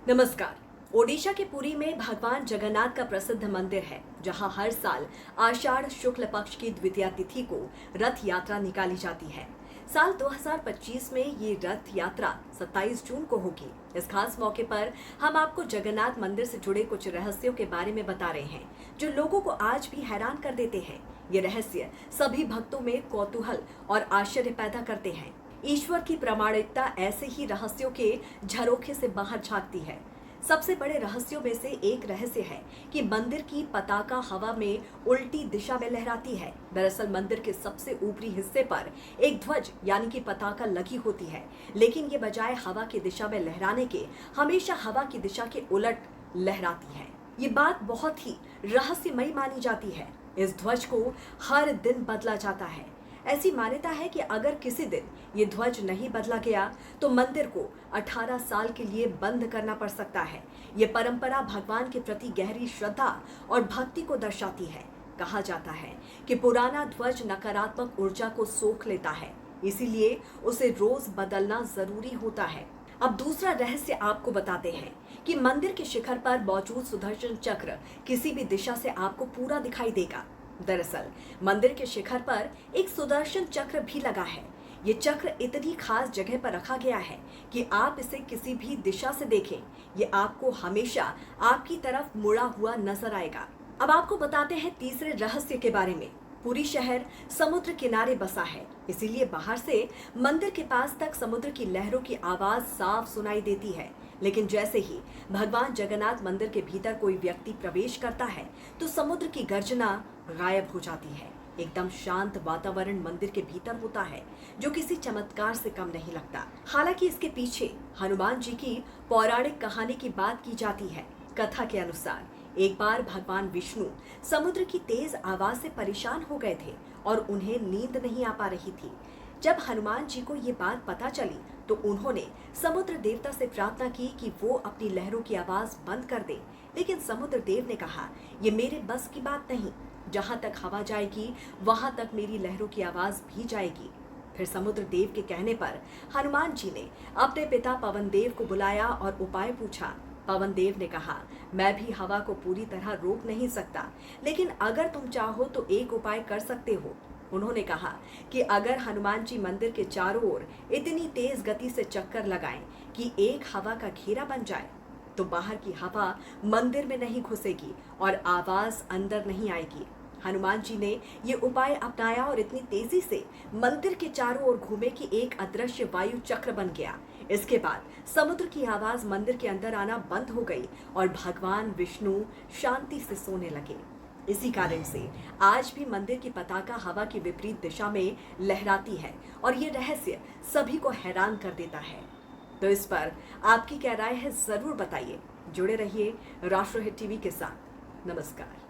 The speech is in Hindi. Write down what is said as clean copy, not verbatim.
नमस्कार। ओडिशा के पुरी में भगवान जगन्नाथ का प्रसिद्ध मंदिर है, जहां हर साल आषाढ़ शुक्ल पक्ष की द्वितीया तिथि को रथ यात्रा निकाली जाती है। साल 2025 में ये रथ यात्रा 27 जून को होगी। इस खास मौके पर हम आपको जगन्नाथ मंदिर से जुड़े कुछ रहस्यों के बारे में बता रहे हैं, जो लोगों को आज भी हैरान कर देते हैं। ये रहस्य सभी भक्तों में कौतूहल और आश्चर्य पैदा करते हैं। ईश्वर की प्रामाणिकता ऐसे ही रहस्यों के झरोखे से बाहर झांकती है। सबसे बड़े रहस्यों में से एक रहस्य है कि मंदिर की पताका हवा में उल्टी दिशा में लहराती है। दरअसल मंदिर के सबसे ऊपरी हिस्से पर एक ध्वज यानी कि पताका लगी होती है, लेकिन ये बजाय हवा की दिशा में लहराने के हमेशा हवा की दिशा के उलट लहराती है। ये बात बहुत ही रहस्यमयी मानी जाती है। इस ध्वज को हर दिन बदला जाता है। ऐसी मान्यता है कि अगर किसी दिन ये ध्वज नहीं बदला गया तो मंदिर को 18 साल के लिए बंद करना पड़ सकता है। ये परंपरा भगवान के प्रति गहरी श्रद्धा और भक्ति को दर्शाती है। कहा जाता है कि पुराना ध्वज नकारात्मक ऊर्जा को सोख लेता है, इसीलिए उसे रोज बदलना जरूरी होता है। अब दूसरा रहस्य आपको बताते हैं कि मंदिर के शिखर पर मौजूद सुदर्शन चक्र किसी भी दिशा से आपको पूरा दिखाई देगा। दरअसल मंदिर के शिखर पर एक सुदर्शन चक्र भी लगा है। ये चक्र इतनी खास जगह पर रखा गया है कि आप इसे किसी भी दिशा से देखें, ये आपको हमेशा आपकी तरफ मुड़ा हुआ नजर आएगा। अब आपको बताते हैं तीसरे रहस्य के बारे में। पूरी शहर समुद्र किनारे बसा है, इसीलिए बाहर से मंदिर के पास तक समुद्र की लहरों की आवाज साफ सुनाई देती है। लेकिन जैसे ही भगवान जगन्नाथ मंदिर के भीतर कोई व्यक्ति प्रवेश करता है तो समुद्र की गर्जना गायब हो जाती है। एकदम शांत वातावरण मंदिर के भीतर होता है, जो किसी चमत्कार से कम नहीं लगता। हालांकि इसके पीछे हनुमान जी की पौराणिक कहानी की बात की जाती है। कथा के अनुसार एक बार भगवान विष्णु समुद्र की तेज आवाज से परेशान हो गए थे और उन्हें नींद नहीं आ पा रही थी। जब हनुमान जी को ये बात पता चली तो उन्होंने समुद्र देवता से प्रार्थना की कि वो अपनी लहरों की आवाज बंद कर दे, लेकिन समुद्र देव ने कहा, ये मेरे बस की बात नहीं। जहां तक हवा जाएगी वहां तक मेरी लहरों की आवाज भी जाएगी। फिर समुद्र देव के कहने पर हनुमान जी ने अपने पिता पवन देव को बुलाया और उपाय पूछा। पवन देव ने कहा, मैं भी हवा को पूरी तरह रोक नहीं सकता, लेकिन अगर तुम चाहो तो एक उपाय कर सकते हो। उन्होंने कहा कि अगर हनुमान जी मंदिर के चारों ओर इतनी तेज गति से चक्कर लगाएं कि एक हवा का घेरा बन जाए, तो बाहर की हवा मंदिर में नहीं घुसेगी और आवाज अंदर नहीं आएगी। हनुमान जी ने ये उपाय अपनाया और इतनी तेजी से मंदिर के चारों ओर घूमे कि एक अदृश्य वायु चक्र बन गया। इसके बाद समुद्र की आवाज मंदिर के अंदर आना बंद हो गई और भगवान विष्णु शांति से सोने लगे। इसी कारण से आज भी मंदिर की पताका हवा की विपरीत दिशा में लहराती है और ये रहस्य सभी को हैरान कर देता है। तो इस पर आपकी क्या राय है, जरूर बताइए। जुड़े रहिए राष्ट्रहित टीवी के साथ। नमस्कार।